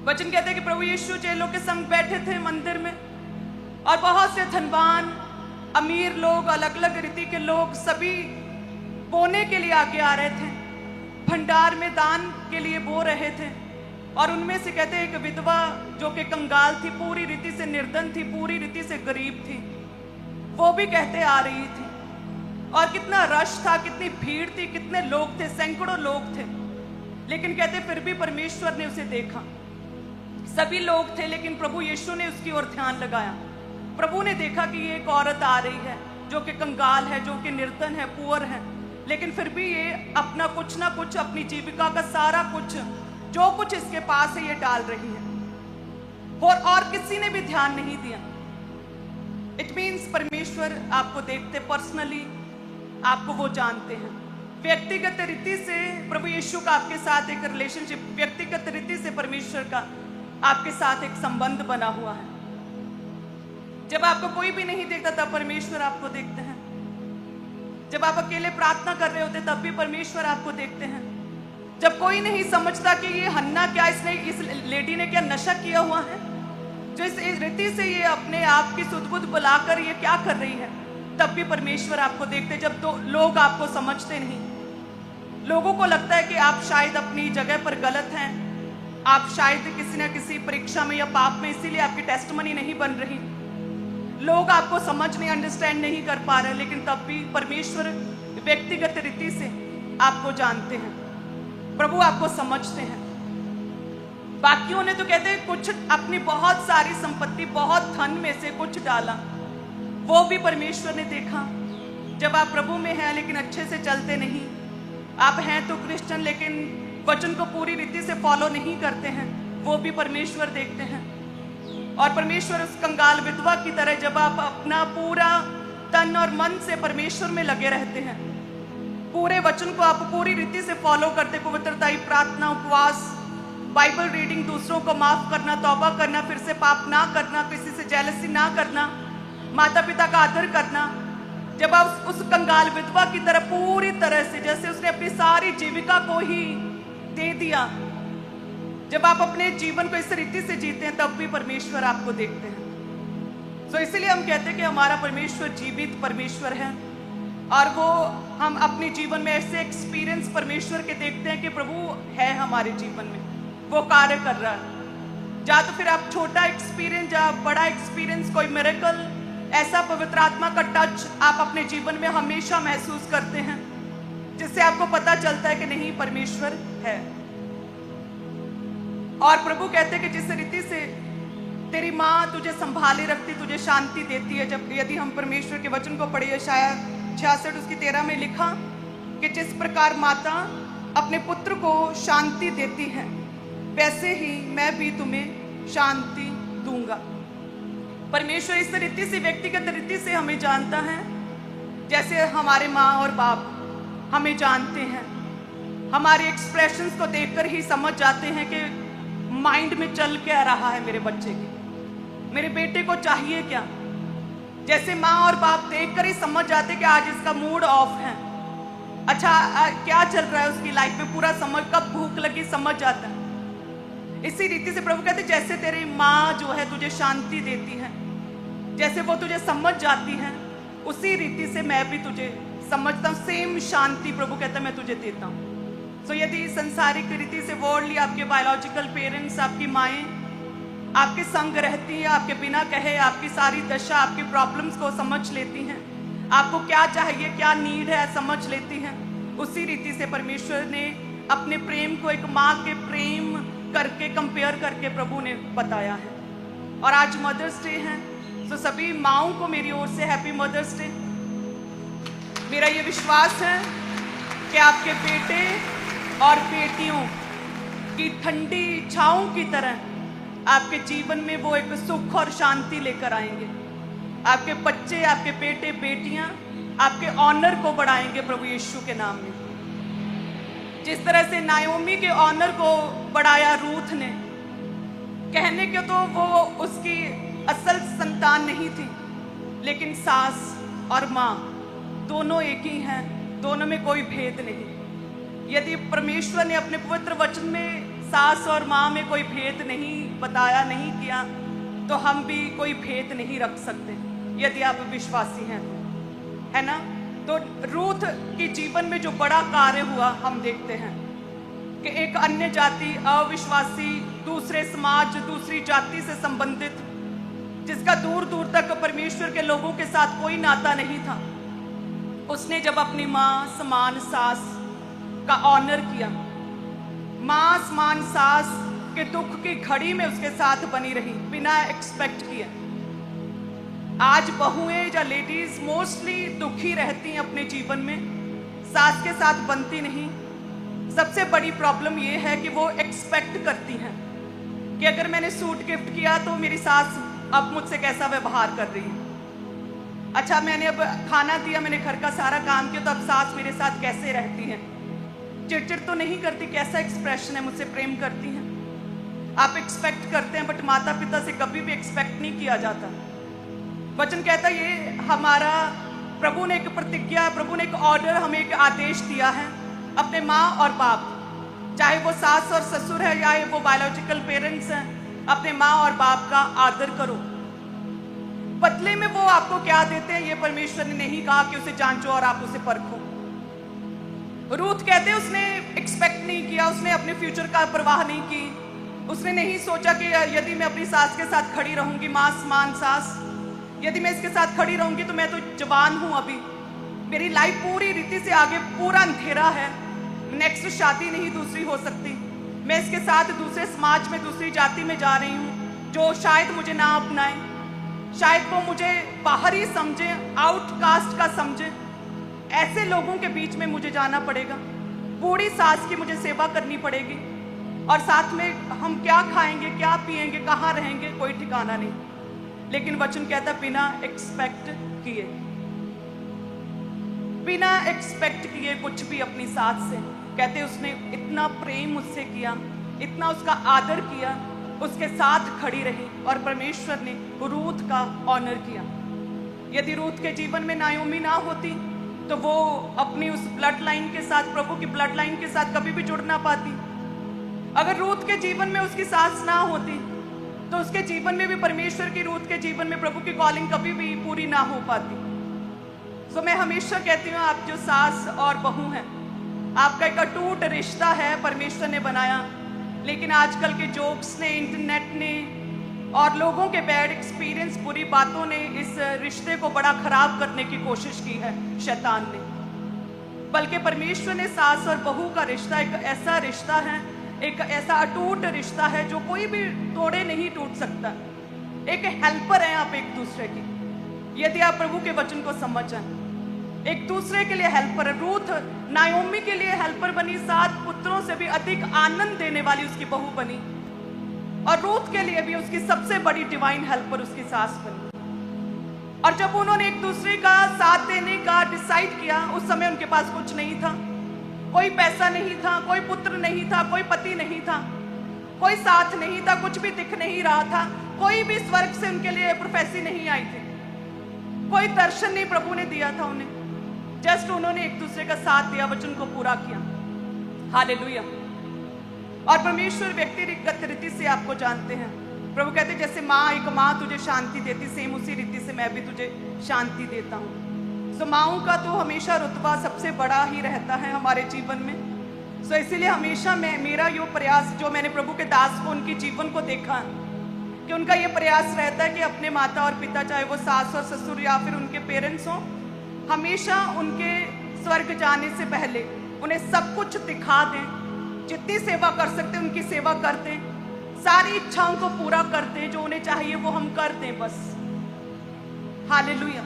वचन कहते हैं कि प्रभु यीशु चेलों के संग बैठे थे मंदिर में, और बहुत से धनवान अमीर लोग, अलग अलग रीति के लोग सभी बोने के लिए आगे आ रहे थे, भंडार में दान के लिए बो रहे थे। और उनमें से कहते हैं एक विधवा जो कि कंगाल थी, पूरी रीति से निर्धन थी, पूरी रीति से गरीब थी, वो भी कहते आ रही थी। और कितना रश था, कितनी भीड़ थी, कितने लोग थे, सैकड़ों लोग थे। लेकिन कहते फिर भी परमेश्वर ने उसे देखा। सभी लोग थे लेकिन प्रभु यीशु ने उसकी ओर ध्यान लगाया। प्रभु ने देखा कि ये एक औरत आ रही है जो कि कंगाल है, जो कि निर्धन है, पुअर है, लेकिन फिर भी ये अपना कुछ ना कुछ, अपनी जीविका का सारा कुछ जो कुछ इसके पास है ये डाल रही है, और किसी ने भी ध्यान नहीं दिया। इट मीन्स परमेश्वर आपको देखते, पर्सनली आपको वो जानते हैं। व्यक्तिगत रीति से प्रभु यीशु का आपके साथ एक रिलेशनशिप, व्यक्तिगत रीति से परमेश्वर का आपके साथ एक संबंध बना हुआ है। जब आपको कोई भी नहीं देखता तब परमेश्वर आपको देखते हैं। जब आप अकेले प्रार्थना कर रहे होते तब भी परमेश्वर आपको देखते हैं। जब कोई नहीं समझता कि ये हन्ना क्या, इस लेडी ने क्या नशा किया हुआ है, जो इस रीति से ये अपने आप की सुध-बुध बुलाकर ये क्या कर रही है, तब भी परमेश्वर आपको देखते। जब तो लोग आपको समझते नहीं, लोगों को लगता है कि आप शायद अपनी जगह पर गलत हैं, आप शायद किसी न किसी परीक्षा में या पाप में, इसीलिए आपकी टेस्टमनी नहीं बन रही, लोग आपको समझ नहीं, अंडरस्टैंड नहीं कर पा रहे, लेकिन तब भी परमेश्वर व्यक्तिगत रीति से आपको जानते हैं। प्रभु आपको समझते हैं। बाकियों ने तो कहते हैं कुछ अपनी बहुत सारी संपत्ति, बहुत धन में से कुछ डाला, वो भी परमेश्वर ने देखा। जब आप प्रभु में हैं लेकिन अच्छे से चलते नहीं, आप हैं तो क्रिश्चियन लेकिन वचन को पूरी रीति से फॉलो नहीं करते हैं, वो भी परमेश्वर देखते हैं। और परमेश्वर उस कंगाल विधवा की तरह, जब आप अपना पूरा तन और मन से परमेश्वर में लगे रहते हैं, पूरे वचन को आप पूरी रीति से फॉलो करते, पवित्रता, प्रार्थना, उपवास, बाइबल रीडिंग, दूसरों को माफ करना, तौबा करना, फिर से पाप ना करना, किसी से जेलसी ना करना, माता पिता का आदर करना, जब आप उस कंगाल विधवा की तरह पूरी तरह से, जैसे उसने अपनी सारी जीविका को ही दे दिया, जब आप अपने जीवन को इस रीति से जीते हैं, तब भी परमेश्वर आपको देखते हैं। तो इसलिए हम कहते हैं कि हमारा परमेश्वर जीवित परमेश्वर है, और वो हम अपने जीवन में ऐसे एक्सपीरियंस परमेश्वर के देखते हैं कि प्रभु है हमारे जीवन में, वो कार्य कर रहा है। या तो फिर आप छोटा एक्सपीरियंस या बड़ा एक्सपीरियंस, कोई मिरेकल, ऐसा पवित्र आत्मा का टच आप अपने जीवन में हमेशा महसूस करते हैं, जिससे आपको पता चलता है कि नहीं, परमेश्वर है। और प्रभु कहते हैं कि जिस रीति से तेरी माँ तुझे संभाले रखती, तुझे शांति देती है। जब यदि हम परमेश्वर के वचन को पढ़िए, शायद 66 उसकी 13 में लिखा कि जिस प्रकार माता अपने पुत्र को शांति देती है, वैसे ही मैं भी तुम्हें शांति दूंगा। परमेश्वर इस रीति से, व्यक्तिगत रीति से हमें जानता है, जैसे हमारे माँ और बाप हमें जानते हैं। हमारे एक्सप्रेशंस को देखकर ही समझ जाते हैं कि माइंड में चल क्या रहा है मेरे बच्चे के, मेरे बेटे को चाहिए क्या। जैसे माँ और बाप देखकर ही समझ जाते कि आज इसका मूड ऑफ है, अच्छा क्या चल रहा है उसकी लाइफ में, पूरा समझ, कब भूख लगी समझ जाता है। इसी रीति से प्रभु कहते जैसे तेरी माँ जो है तुझे शांति देती है, जैसे वो तुझे समझ जाती है, उसी रीति से मैं भी तुझे समझता हूँ, सेम शांति प्रभु कहता है मैं तुझे देता हूँ। तो यदि संसारिक रीति से, वर्ल्डली, आपके बायोलॉजिकल पेरेंट्स, आपकी माएँ आपके संग रहती हैं, आपके बिना कहे आपकी सारी दशा, आपकी प्रॉब्लम्स को समझ लेती हैं, आपको क्या चाहिए, क्या नीड है समझ लेती हैं, उसी रीति से परमेश्वर ने अपने प्रेम को एक माँ के प्रेम करके, कंपेयर करके प्रभु ने बताया है। और आज मदर्स डे है, तो सभी माँओं को मेरी ओर से हैप्पी मदर्स डे। मेरा ये विश्वास है कि आपके बेटे और बेटियों की ठंडी छाँव की तरह आपके जीवन में वो एक सुख और शांति लेकर आएंगे। आपके बच्चे, आपके बेटे बेटियां आपके ऑनर को बढ़ाएंगे प्रभु यीशु के नाम में। जिस तरह से नायोमी के ऑनर को बढ़ाया रूथ ने, कहने के तो वो उसकी असल संतान नहीं थी, लेकिन सास और माँ दोनों एक ही हैं, दोनों में कोई भेद नहीं। यदि परमेश्वर ने अपने पवित्र वचन में सास और माँ में कोई भेद नहीं बताया, नहीं किया, तो हम भी कोई भेद नहीं रख सकते यदि आप विश्वासी हैं, है ना। तो रूथ के जीवन में जो बड़ा कार्य हुआ हम देखते हैं कि एक अन्य जाति, अविश्वासी, दूसरे समाज, दूसरी जाति से संबंधित, जिसका दूर दूर तक परमेश्वर के लोगों के साथ कोई नाता नहीं था, उसने जब अपनी माँ समान सास का ऑनर किया, माँ समान सास के दुख की घड़ी में उसके साथ बनी रही बिना एक्सपेक्ट किए। आज बहुएं या लेडीज मोस्टली दुखी रहती हैं अपने जीवन में, सास के साथ बनती नहीं। सबसे बड़ी प्रॉब्लम ये है कि वो एक्सपेक्ट करती हैं कि अगर मैंने सूट गिफ्ट किया तो मेरी सास अब मुझसे कैसा व्यवहार कर रही है। अच्छा, मैंने अब खाना दिया, मैंने घर का सारा काम किया, तो अब सास मेरे साथ कैसे रहती है, चिड़चिड़ तो नहीं करती, कैसा एक्सप्रेशन है, मुझसे प्रेम करती हैं। आप एक्सपेक्ट करते हैं, बट माता पिता से कभी भी एक्सपेक्ट नहीं किया जाता। वचन कहता है ये हमारा, प्रभु ने एक प्रतिज्ञा, प्रभु ने एक ऑर्डर, हमें एक आदेश दिया है, अपने माँ और बाप, चाहे वो सास और ससुर है या वो बायोलॉजिकल पेरेंट्स हैं, अपने माँ और बाप का आदर करो। बदले में वो आपको क्या देते हैं ये परमेश्वर ने नहीं कहा कि उसे जांचो और आप उसे परखो। रूथ कहते हैं उसने एक्सपेक्ट नहीं किया, उसने अपने फ्यूचर का परवाह नहीं की, उसने नहीं सोचा कि यदि मैं अपनी सास के साथ खड़ी रहूंगी, माँ समान सास, यदि मैं इसके साथ खड़ी रहूंगी तो मैं तो जवान हूं, अभी मेरी लाइफ पूरी रीति से आगे पूरा अंधेरा है, नेक्स्ट शादी नहीं दूसरी हो सकती, मैं इसके साथ दूसरे समाज में, दूसरी जाति में जा रही हूँ जो शायद मुझे ना अपनाए, शायद वो मुझे बाहरी समझे, आउटकास्ट का समझे। ऐसे लोगों के बीच में मुझे जाना पड़ेगा, बूढ़ी सास की मुझे सेवा करनी पड़ेगी, और साथ में हम क्या खाएंगे, क्या पिएंगे, कहाँ रहेंगे, कोई ठिकाना नहीं। लेकिन वचन कहता बिना एक्सपेक्ट किए, बिना एक्सपेक्ट किए कुछ भी अपनी सास से, कहते उसने इतना प्रेम उससे किया, इतना उसका आदर किया, उसके साथ खड़ी रही, और परमेश्वर ने रूथ का ऑनर किया। यदि रूथ के जीवन में नायोमी ना होती तो वो अपनी उस ब्लड लाइन के साथ, प्रभु की ब्लड लाइन के साथ कभी भी जुड़ ना पाती। अगर रूथ के जीवन में उसकी सास ना होती तो उसके जीवन में भी परमेश्वर की, रूथ के जीवन में प्रभु की कॉलिंग कभी भी पूरी ना हो पाती। सो मैं हमेशा कहती हूँ, आप जो सास और बहू हैं, आपका एक अटूट रिश्ता है, परमेश्वर ने बनाया, लेकिन आजकल के जोक्स ने, इंटरनेट ने और लोगों के बैड एक्सपीरियंस, बुरी बातों ने इस रिश्ते को बड़ा खराब करने की कोशिश की है शैतान ने। बल्कि परमेश्वर ने सास और बहू का रिश्ता एक ऐसा रिश्ता है, एक ऐसा अटूट रिश्ता है जो कोई भी तोड़े नहीं टूट सकता। एक हेल्पर है आप एक दूसरे की, यदि आप प्रभु के वचन को समझ जाएं, एक दूसरे के लिए हेल्पर है। रूथ नायोमी के लिए हेल्पर बनी, 7 पुत्रों से भी अधिक आनंद देने वाली उसकी बहू बनी, और रूथ के लिए भी उसकी सबसे बड़ी डिवाइन हेल्पर उसकी सास बनी। और जब उन्होंने एक दूसरे का साथ देने का डिसाइड किया, उस समय उनके पास कुछ नहीं था, कोई पैसा नहीं था, कोई पुत्र नहीं था, कोई पति नहीं था, कोई साथ नहीं था, कुछ भी दिख नहीं रहा था, कोई भी स्वर्ग से उनके लिए प्रोफेसी नहीं आई थी, कोई दर्शन नहीं प्रभु ने दिया था उन्हें। जस्ट उन्होंने एक दूसरे का साथ दिया, वचन को पूरा किया। हालेलुया। और परमेश्वर व्यक्तिगत रीति से आपको जानते हैं। प्रभु कहते हैं जैसे माँ, एक माँ तुझे शांति देती, सेम उसी रीति से मैं भी तुझे शांति देता हूँ। सो माँओं का तो हमेशा रुतबा सबसे बड़ा ही रहता है हमारे जीवन में। सो इसीलिए हमेशा मेरा ये प्रयास, जो मैंने प्रभु के दास को, उनके जीवन को देखा, कि उनका ये प्रयास रहता है कि अपने माता और पिता, चाहे वो सास और ससुर या फिर उनके पेरेंट्स हों, हमेशा उनके स्वर्ग जाने से पहले उन्हें सब कुछ दिखा दें, जितनी सेवा कर सकते उनकी सेवा कर दें, सारी इच्छाओं को पूरा कर दें, जो उन्हें चाहिए वो हम कर दें बस। हालेलुया।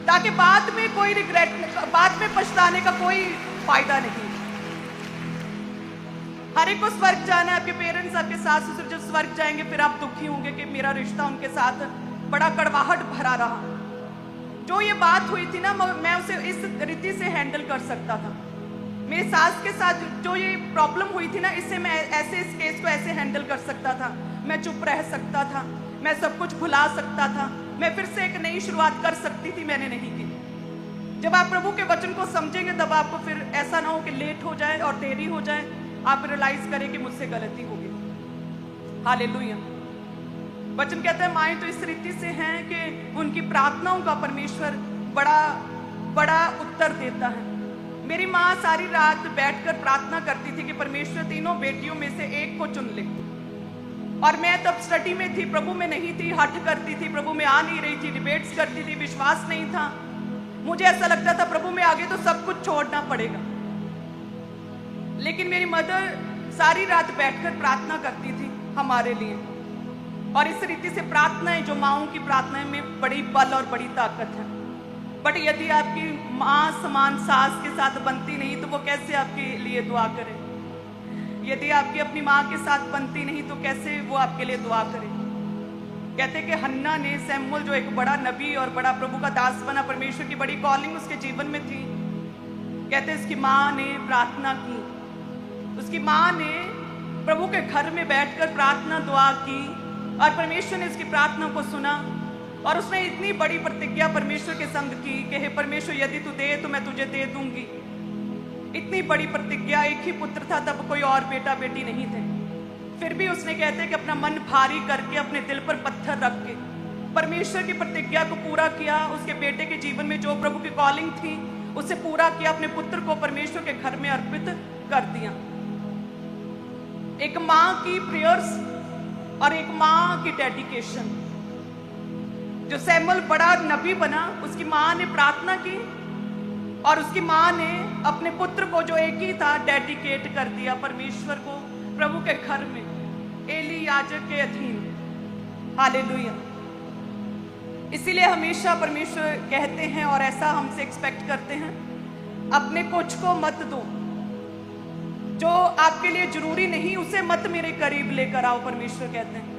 ताकि बाद में कोई रिग्रेट, बाद में पछताने का कोई फायदा नहीं। हर एक को स्वर्ग जाना है। आपके पेरेंट्स, आपके सास ससुर जब स्वर्ग जाएंगे फिर आप दुखी होंगे कि मेरा रिश्ता उनके साथ बड़ा कड़वाहट भरा रहा। जो ये बात हुई थी ना, मैं उसे इस रीति से हैंडल कर सकता था। मेरी सास के साथ जो ये प्रॉब्लम हुई थी ना, इससे मैं ऐसे इस केस को ऐसे हैंडल कर सकता था। मैं चुप रह सकता था, मैं सब कुछ भुला सकता था, मैं फिर से एक नई शुरुआत कर सकती थी, मैंने नहीं की। जब आप प्रभु के वचन को समझेंगे तब आपको फिर ऐसा ना हो कि लेट हो जाए और देरी हो जाए, आप रियलाइज करें कि मुझसे गलती हो। हालेलुया। वचन कहता है माएँ तो इस रीति से हैं कि उनकी प्रार्थनाओं का परमेश्वर बड़ा बड़ा उत्तर देता है। मेरी माँ सारी रात बैठकर प्रार्थना करती थी कि परमेश्वर तीनों बेटियों में से एक को चुन ले। और मैं तब स्टडी में थी, प्रभु में नहीं थी, हठ करती थी, प्रभु में आ नहीं रही थी, डिबेट्स करती थी, विश्वास नहीं था। मुझे ऐसा लगता था प्रभु में आगे तो सब कुछ छोड़ना पड़ेगा। लेकिन मेरी मदर सारी रात बैठकर प्रार्थना करती थी हमारे लिए। और इस रीति से प्रार्थनाएं, जो माँओं की प्रार्थनाएं में बड़ी बल और बड़ी ताकत है। बट यदि आपकी माँ समान सास के साथ बनती नहीं तो वो कैसे आपके लिए दुआ करे? यदि आपकी अपनी माँ के साथ बनती नहीं तो कैसे वो आपके लिए दुआ करे? कहते कि हन्ना ने, सैमुअल जो एक बड़ा नबी और बड़ा प्रभु का दास बना, परमेश्वर की बड़ी कॉलिंग उसके जीवन में थी। कहते इसकी माँ ने प्रार्थना की, उसकी माँ ने प्रभु के घर में बैठकर प्रार्थना दुआ की और परमेश्वर ने उसकी प्रार्थना को सुना। और उसने इतनी बड़ी प्रतिज्ञा परमेश्वर के संग की कि हे परमेश्वर यदि तू दे तो मैं तुझे दे दूंगी। इतनी बड़ी प्रतिज्ञा। एक ही पुत्र था तब, कोई और बेटा बेटी नहीं थे। फिर भी उसने कहते कि अपना मन भारी करके, अपने दिल पर पत्थर रख के परमेश्वर की प्रतिज्ञा को पूरा किया। उसके बेटे के जीवन में जो प्रभु की कॉलिंग थी उसे पूरा किया, अपने पुत्र को परमेश्वर के घर में अर्पित कर दिया। एक माँ की प्रेयर्स और एक माँ की डेडिकेशन। जो सैमुअल बड़ा नबी बना, उसकी माँ ने प्रार्थना की और उसकी माँ ने अपने पुत्र को, जो एक ही था, डेडिकेट कर दिया परमेश्वर को, प्रभु के घर में, एली याजक के अधीन। हालेलुया। इसीलिए हमेशा परमेश्वर कहते हैं और ऐसा हमसे एक्सपेक्ट करते हैं, अपने कुछ को मत दो, जो आपके लिए जरूरी नहीं उसे मत मेरे करीब लेकर आओ। परमेश्वर कहते हैं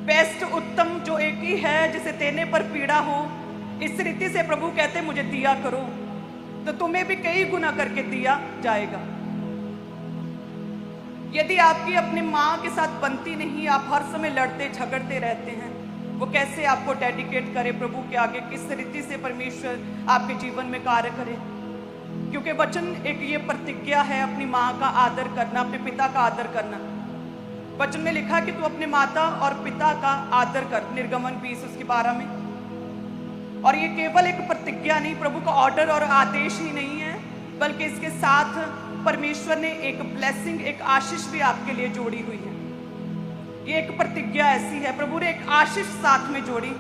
बेस्ट, उत्तम जो एक ही है, जिसे देने पर पीड़ा हो। इस रीति से प्रभु कहते मुझे दिया करो तो तुम्हें भी कई गुना करके दिया जाएगा। यदि आपकी अपनी माँ के साथ बनती नहीं, आप हर समय लड़ते झगड़ते रहते हैं, वो कैसे आपको डेडिकेट करे प्रभु के आगे? किस रीति से परमेश्वर आपके जीवन में कार्य करे? क्योंकि वचन एक ये प्रतिज्ञा है, अपनी माँ का आदर करना, अपने पिता का आदर करना। वचन में लिखा कि तू अपने माता और पिता का आदर कर, निर्गमन 20 उसके 12 में। और ये केवल एक प्रतिज्ञा नहीं, प्रभु का ऑर्डर और आदेश ही नहीं है, बल्कि इसके साथ परमेश्वर ने एक ब्लेसिंग, एक आशीष भी आपके लिए जोड़ी हुई है। ये एक प्रतिज्ञा ऐसी है, प्रभु ने एक आशीष साथ में जोड़ी।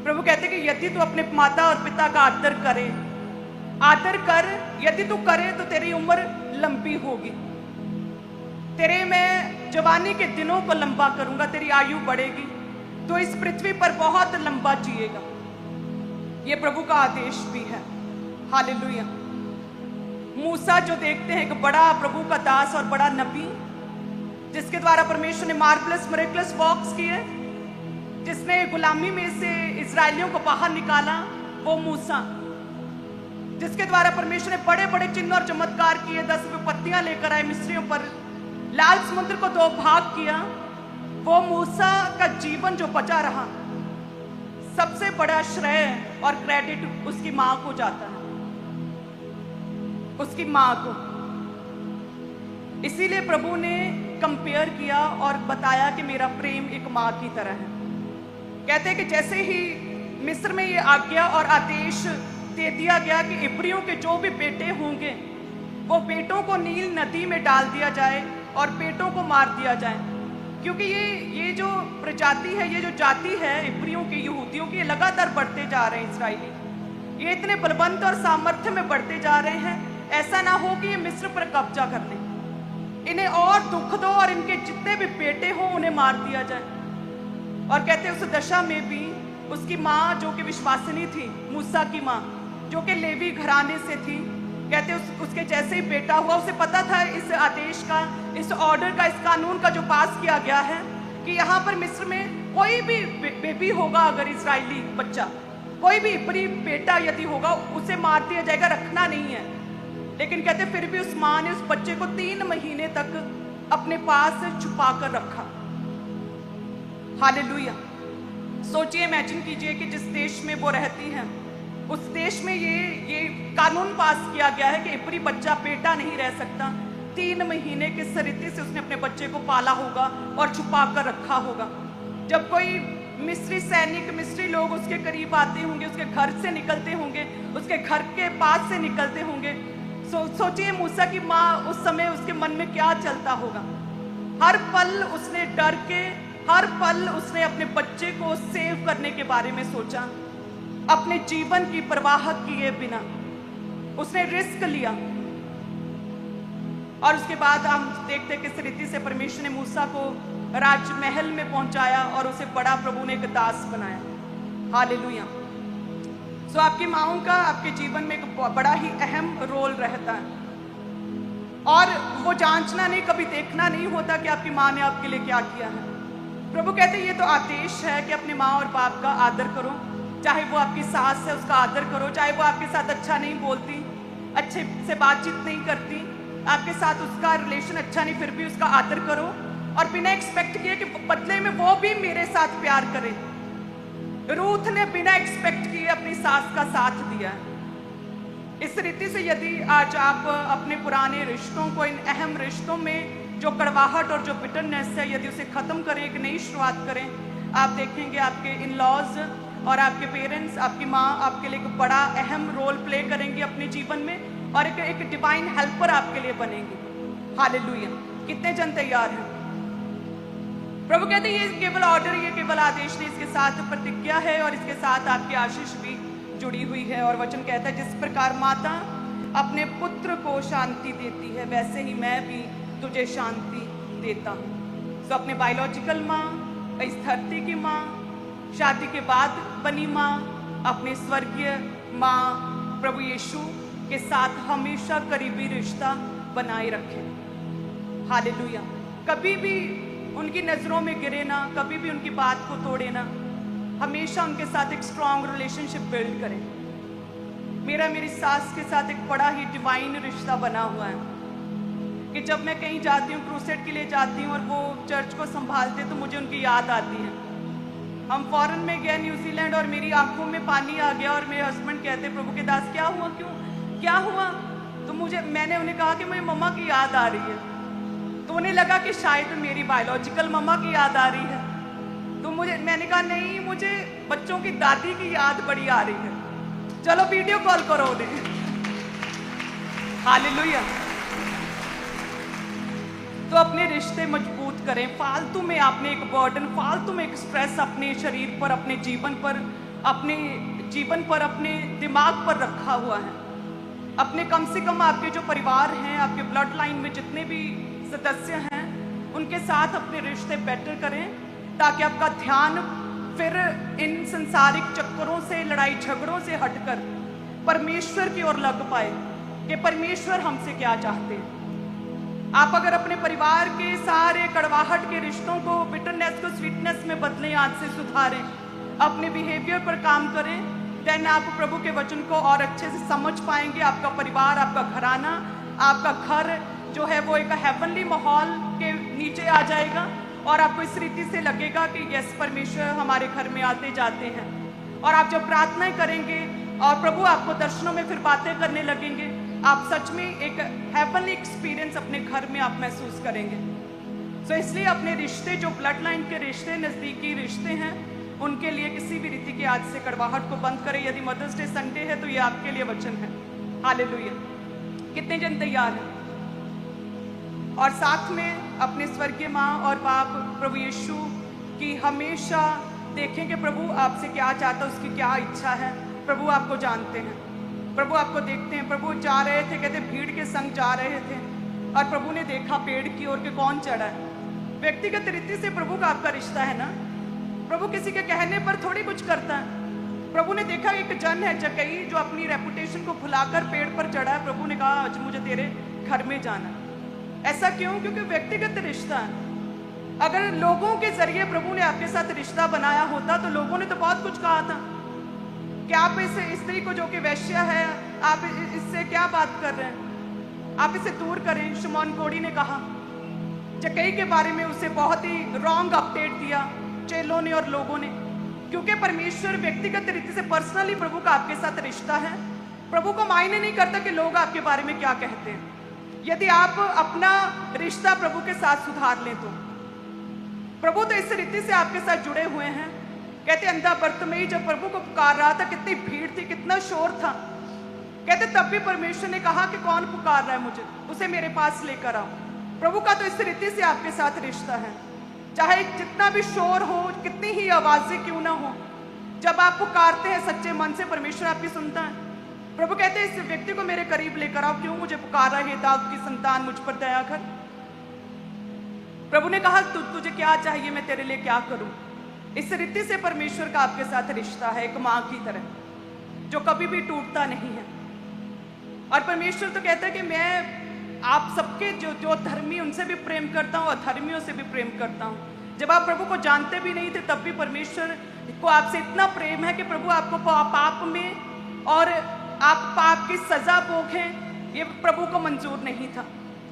प्रभु कहते कि यदि तू अपने माता और पिता का आदर करे, आदर कर, यदि तू करे तो तेरी उम्र लंबी होगी, तेरे मैं जवानी के दिनों को लंबा करूंगा, तेरी आयु बढ़ेगी, तो इस पृथ्वी पर बहुत लंबा जिएगा। ये प्रभु का आदेश भी है। हालेलुया। मूसा जो देखते हैं, एक बड़ा प्रभु का दास और बड़ा नबी, जिसके द्वारा परमेश्वर ने मार्वलस मिरेकल्स वर्क्स किए, जिसने गुलामी में से इजरायलियों को बाहर निकाला, वो मूसा, जिसके द्वारा परमेश्वर ने बड़े बड़े चिन्ह और चमत्कार किए, 10 विपत्तियां लेकर आए मिस्रियों पर, लाल समुद्र को 2 भाग किया, वो मूसा का जीवन जो बचा रहा, सबसे बड़ा श्रेय और क्रेडिट उसकी मां को जाता है, उसकी मां को। इसीलिए प्रभु ने कंपेयर किया और बताया कि मेरा प्रेम एक मां की तरह है। कहते हैं कि जैसे ही मिस्र में ये आज्ञा और आदेश दे दिया गया कि इब्रियों के जो भी बेटे होंगे वो बेटों को नील नदी में डाल दिया जाए और बेटों को मार दिया जाए, क्योंकि ये जो प्रजाति है, ये जो जाति है इब्रियों की, यहूदियों की, लगातार बढ़ते जा रहे हैं इस्राएली। ये इतने बलवंत और सामर्थ्य में बढ़ते जा रहे हैं, ऐसा ना हो कि ये मिस्र पर कब्जा कर लें, इन्हें और दुख दो और इनके जितने भी बेटे हों उन्हें मार दिया जाए। और कहते उस दशा में भी उसकी माँ जो कि विश्वासिनी थी, मूसा की माँ जो कि लेवी घराने से थी, कहते उसके जैसे ही बेटा हुआ, उसे पता था इस आदेश का, इस ऑर्डर का, इस कानून का जो पास किया गया है कि यहाँ पर मिस्र में कोई भी बेबी होगा, अगर इजरायली बच्चा, कोई भी इब्री बेटा यदि होगा, उसे मार दिया जाएगा, रखना नहीं है। लेकिन कहते फिर भी उस माँ ने उस बच्चे को 3 महीने तक अपने पास छुपा कर रखा। हालेलुया। सोचिए, इमेजिन कीजिए कि जिस देश में वो रहती हैं, उस देश में ये कानून पास किया गया है कि इब्री बच्चा बेटा नहीं रह सकता, 3 महीने किस तरीके से उसने अपने बच्चे को पाला होगा और छुपा कर रखा होगा। जब कोई मिस्री सैनिक, मिस्री लोग उसके करीब आते होंगे, उसके घर से निकलते होंगे, उसके घर के पास से निकलते होंगे, सोचिए मूसा की माँ उस समय उसके मन में क्या चलता होगा। हर पल उसने डर के, हर पल उसने अपने बच्चे को सेव करने के बारे में सोचा। अपने जीवन की परवाह किए बिना उसने रिस्क लिया। और उसके बाद हम देखते हैं किस रीति से परमेश्वर ने मूसा को राजमहल में पहुंचाया और उसे बड़ा प्रभु ने एक दास बनाया। हालेलुया। सो आपकी माँओं का आपके जीवन में एक बड़ा ही अहम रोल रहता है, और वो जांचना नहीं, कभी देखना नहीं होता कि आपकी माँ ने आपके लिए क्या किया है। प्रभु कहते हैं ये तो आदेश है कि अपने माँ और बाप का आदर करो। चाहे वो आपकी सास है उसका आदर करो, चाहे वो आपके साथ अच्छा नहीं बोलती, अच्छे से बातचीत नहीं करती, आपके साथ उसका रिलेशन अच्छा नहीं, फिर भी उसका आदर करो और बिना एक्सपेक्ट किए कि बदले में वो भी मेरे साथ प्यार करे। रूथ ने बिना एक्सपेक्ट किए अपनी सास का साथ दिया। इस रीति से यदि आज आप अपने पुराने रिश्तों को, इन अहम रिश्तों में जो कड़वाहट और जो बिटरनेस है, यदि उसे खत्म करें, एक नई शुरुआत करें, आप देखेंगे आपके इन लॉज और आपके पेरेंट्स, आपकी माँ आपके लिए एक बड़ा अहम रोल प्ले करेंगी अपने जीवन में, और एक डिवाइन हेल्पर आपके लिए बनेंगे। हालेलुया। कितने जन तैयार हैं? प्रभु कहते हैं ये केवल ऑर्डर, ये केवल आदेश नहीं, इसके साथ प्रतिज्ञा है और इसके साथ आपकी आशीष भी जुड़ी हुई है। और वचन कहता है जिस प्रकार माता अपने पुत्र को शांति देती है, वैसे ही मैं भी तुझे शांति देता हूँ। तो अपने बायोलॉजिकल माँ, इस धरती की माँ, शादी के बाद बनी माँ, अपने स्वर्गीय माँ प्रभु यीशु के साथ हमेशा करीबी रिश्ता बनाए रखें। हालेलुया। कभी भी उनकी नजरों में गिरे ना, कभी भी उनकी बात को तोड़े ना, हमेशा उनके साथ एक स्ट्रॉन्ग रिलेशनशिप बिल्ड करें। मेरा मेरी सास के साथ एक बड़ा ही डिवाइन रिश्ता बना हुआ है कि जब मैं कहीं जाती हूँ, क्रूसेड के लिए जाती हूँ और वो चर्च को संभालते तो मुझे उनकी याद आती है। हम फॉरेन में गए न्यूजीलैंड और मेरी आंखों में पानी आ गया और मेरे हस्बैंड कहते प्रभु के दास क्या हुआ, क्यों, क्या हुआ? तो मैंने उन्हें कहा कि मुझे मम्मा की याद आ रही है। तो उन्हें लगा कि शायद मेरी बायोलॉजिकल मम्मा की याद आ रही है। तो मैंने कहा नहीं, मुझे बच्चों की दादी की याद बड़ी आ रही है। चलो वीडियो कॉल करो उन्हें। हालेलुया। तो अपने रिश्ते मजबूत करें। फालतू में आपने एक बर्डन, फालतू में एक स्ट्रेस अपने शरीर पर, अपने जीवन पर, अपने दिमाग पर रखा हुआ है। अपने कम से कम आपके जो परिवार हैं, आपके ब्लड लाइन में जितने भी सदस्य हैं, उनके साथ अपने रिश्ते बेटर करें ताकि आपका ध्यान फिर इन संसारिक चक्करों से, लड़ाई झगड़ों से हटकर परमेश्वर की ओर लग पाए कि परमेश्वर हमसे क्या चाहते हैं। आप अगर अपने परिवार के सारे कड़वाहट के रिश्तों को, बिटरनेस को स्वीटनेस में बदलें, आज से सुधारें, अपने बिहेवियर पर काम करें, देन आप प्रभु के वचन को और अच्छे से समझ पाएंगे। आपका परिवार, आपका घराना, आपका घर जो है वो एक हेवनली माहौल के नीचे आ जाएगा और आपको इस रीति से लगेगा कि यस, परमेश्वर हमारे घर में आते जाते हैं। और आप जब प्रार्थनाएं करेंगे और प्रभु आपको दर्शनों में फिर बातें करने लगेंगे, आप सच में एक हेवनली एक्सपीरियंस अपने घर में आप महसूस करेंगे। सो इसलिए अपने रिश्ते, जो ब्लड लाइन के रिश्ते, नज़दीकी रिश्ते हैं, उनके लिए किसी भी रीति की आज से कड़वाहट को बंद करें। यदि मदर्स डे संडे है तो ये आपके लिए वचन है। हालेलुया। कितने जन तैयार हैं? और साथ में अपने स्वर्गीय माँ और बाप प्रभु यीशु की हमेशा देखें कि प्रभु आपसे क्या चाहता है, उसकी क्या इच्छा है। प्रभु आपको जानते हैं, प्रभु आपको देखते हैं। प्रभु जा रहे थे, कहते भीड़ के संग जा रहे थे और प्रभु ने देखा पेड़ की ओर के कौन चढ़ा है। व्यक्तिगत रीति से प्रभु का आपका रिश्ता है ना। प्रभु किसी के कहने पर थोड़ी कुछ करता है। प्रभु ने देखा एक जन है जक्कई जो अपनी रेपुटेशन को भुलाकर पेड़ पर चढ़ा है। प्रभु ने कहा आज मुझे तेरे घर में जाना। ऐसा क्यों? क्योंकि व्यक्तिगत रिश्ता है। अगर लोगों के जरिए प्रभु ने आपके साथ रिश्ता बनाया होता तो लोगों ने तो बहुत कुछ कहा था कि आप इस स्त्री को, जो कि वैश्या है, आप इससे क्या बात कर रहे हैं, आप इसे दूर करें। शमौन कोड़ी ने कहा, जक्कई के बारे में उसे बहुत ही रॉन्ग अपडेट दिया चेलों ने और लोगों ने। क्योंकि परमेश्वर व्यक्तिगत रीति से पर्सनली प्रभु का आपके साथ रिश्ता है। प्रभु को मायने नहीं करता कि लोग आपके बारे में क्या कहते हैं। यदि आप अपना रिश्ता प्रभु के साथ सुधार लें तो प्रभु तो इस रीति से आपके साथ जुड़े हुए हैं। कहते अंधा बर्तिमेई जब प्रभु को पुकार रहा था, कितनी भीड़ थी, कितना शोर था। कहते तब भी परमेश्वर ने कहा कि कौन पुकार रहा है मुझे, उसे मेरे पास लेकर आओ। प्रभु का तो इस रीति से आपके साथ रिश्ता है। चाहे जितना भी शोर हो, कितनी ही आवाजें क्यों ना हो, जब आप पुकारते हैं सच्चे मन से, परमेश्वर आपकी सुनता है। प्रभु कहते हैं इस व्यक्ति को मेरे करीब लेकर आओ, क्यों मुझे पुकार रहा है, दाऊद की संतान मुझ पर दया कर। प्रभु ने कहा तुझे क्या चाहिए, मैं तेरे लिए क्या करूं। इस रीति से परमेश्वर का आपके साथ रिश्ता है, एक मां की तरह जो कभी भी टूटता नहीं है। और परमेश्वर तो कहता है कि मैं आप सबके जो धर्मी उनसे भी प्रेम करता हूं, अधर्मियों से भी प्रेम करता हूं। जब आप प्रभु को जानते भी नहीं थे तब भी परमेश्वर को आपसे इतना प्रेम है कि प्रभु आपको पाप में और आप पाप की सजा भोगें, ये प्रभु को मंजूर नहीं था।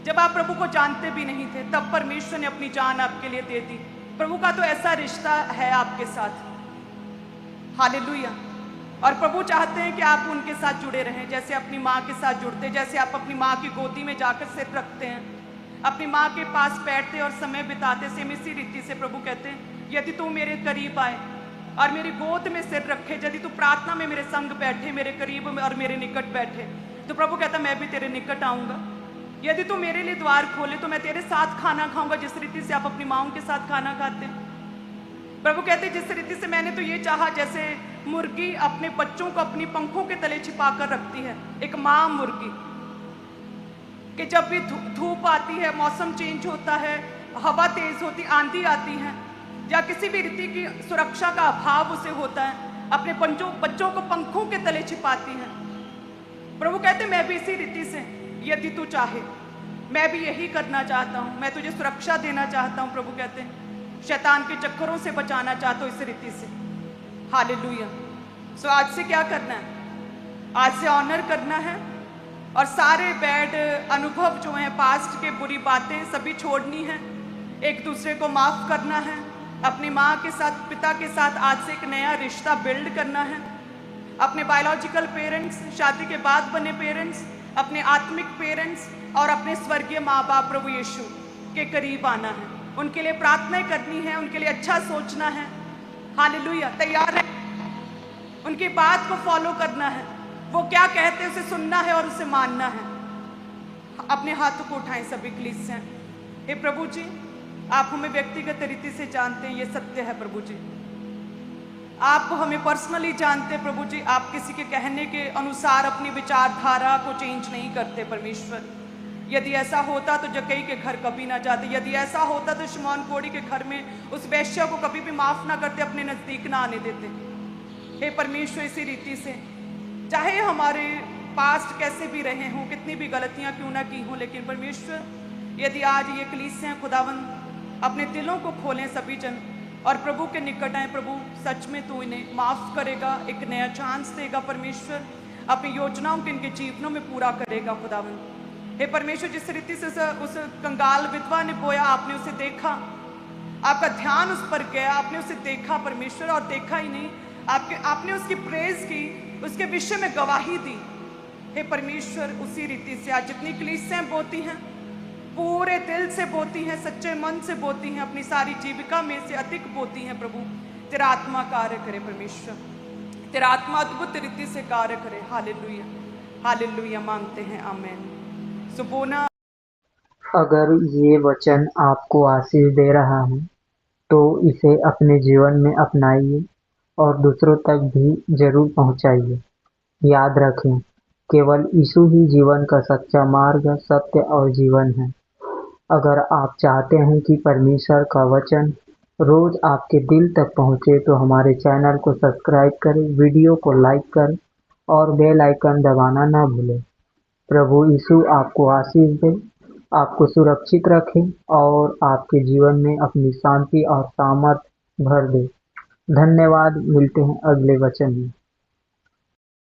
जब आप प्रभु को जानते भी नहीं थे तब परमेश्वर ने अपनी जान आपके लिए दे दी। प्रभु का तो ऐसा रिश्ता है आपके साथ, हालेलुया। और प्रभु चाहते हैं कि आप उनके साथ जुड़े रहें, जैसे अपनी माँ के साथ जुड़ते, जैसे आप अपनी माँ की गोदी में जाकर सिर रखते हैं, अपनी माँ के पास बैठते और समय बिताते, सेम इसी रीति से प्रभु कहते हैं यदि तू मेरे करीब आए और मेरी गोद में सिर रखे, यदि तू प्रार्थना में मेरे संग बैठे, मेरे करीब में और मेरे निकट बैठे, तो प्रभु कहता मैं भी तेरे निकट आऊंगा। यदि तू मेरे लिए द्वार खोले तो मैं तेरे साथ खाना खाऊंगा, जिस रीति से आप अपनी माँओं के साथ खाना खाते हैं। प्रभु कहते जिस रीति से मैंने तो ये चाहा, जैसे मुर्गी अपने बच्चों को अपनी पंखों के तले छिपाकर रखती है, एक माँ मुर्गी, कि जब भी धूप आती है, मौसम चेंज होता है, हवा तेज होती, आंधी आती है, या किसी भी रीति की सुरक्षा का अभाव उसे होता है, अपने बच्चों को पंखों के तले छिपाती है। प्रभु कहते मैं भी इसी रीति से, यदि तू चाहे, मैं भी यही करना चाहता हूँ, मैं तुझे सुरक्षा देना चाहता हूँ। प्रभु कहते हैं शैतान के चक्करों से बचाना चाहता हूँ इस रीति से, हालेलुया। सो आज से क्या करना है, आज से ऑनर करना है और सारे बैड अनुभव जो हैं, पास्ट के बुरी बातें सभी छोड़नी है, एक दूसरे को माफ करना है, अपनी माँ के साथ, पिता के साथ आज से एक नया रिश्ता बिल्ड करना है, अपने बायोलॉजिकल पेरेंट्स, शादी के बाद बने पेरेंट्स, अपने आत्मिक पेरेंट्स और अपने स्वर्गीय माँ बाप प्रभु यीशु के करीब आना है, उनके लिए प्रार्थनाएं करनी है, उनके लिए अच्छा सोचना है, हालेलुया। तैयार है, उनकी बात को फॉलो करना है, वो क्या कहते हैं उसे सुनना है और उसे मानना है। अपने हाथों को उठाएं सभी कलीसिया। हे प्रभु जी, आप हमें व्यक्तिगत रीति से जानते हैं, ये सत्य है प्रभु जी। आप हमें पर्सनली जानते हैं प्रभु जी, आप किसी के कहने के अनुसार अपनी विचारधारा को चेंज नहीं करते परमेश्वर। यदि ऐसा होता तो जक्कई के घर कभी ना जाते, यदि ऐसा होता तो शमौन कोड़ी के घर में उस वैश्य को कभी भी माफ ना करते, अपने नजदीक ना आने देते। हे परमेश्वर, इसी रीति से चाहे हमारे पास्ट कैसे भी रहे हों, कितनी भी गलतियां क्यों ना की हों, लेकिन परमेश्वर यदि आज ये कलीसिया खुदावन अपने दिलों को खोलें सभी जन और प्रभु के निकट आए, प्रभु सच में तू इन्हें माफ करेगा, एक नया चांस देगा परमेश्वर, अपनी योजनाओं को इनके जीवनों में पूरा करेगा खुदावन। हे परमेश्वर, जिस रीति से उस कंगाल विधवा ने बोया, आपने उसे देखा, आपका ध्यान उस पर गया, आपने उसे देखा परमेश्वर, और देखा ही नहीं, आपने उसकी प्रेज की, उसके विषय में गवाही दी। हे परमेश्वर, उसी रीति से आज जितनी कलीसियां बोती हैं, पूरे दिल से बोती हैं, सच्चे मन से बोती हैं, अपनी सारी जीविका में से अधिक बोती हैं प्रभु, तेरा आत्मा कार्य करे परमेश्वर, तेरा आत्मा अद्भुत रीति से कार्य करे। हालेलुया, हालेलुया मांगते हैं, आमीन। सुबोना, अगर ये वचन आपको आशीष दे रहा है तो इसे अपने जीवन में अपनाइए और दूसरों तक भी जरूर पहुंचाइए। याद रखें, केवल यीशु ही जीवन का सच्चा मार्ग, सत्य और जीवन है। अगर आप चाहते हैं कि परमेश्वर का वचन रोज आपके दिल तक पहुंचे तो हमारे चैनल को सब्सक्राइब करें, वीडियो को लाइक करें और बेल आइकन दबाना ना भूलें। प्रभु यीशु आपको आशीष दे, आपको सुरक्षित रखे और आपके जीवन में अपनी शांति और सामर्थ भर दे। धन्यवाद। मिलते हैं अगले वचन में।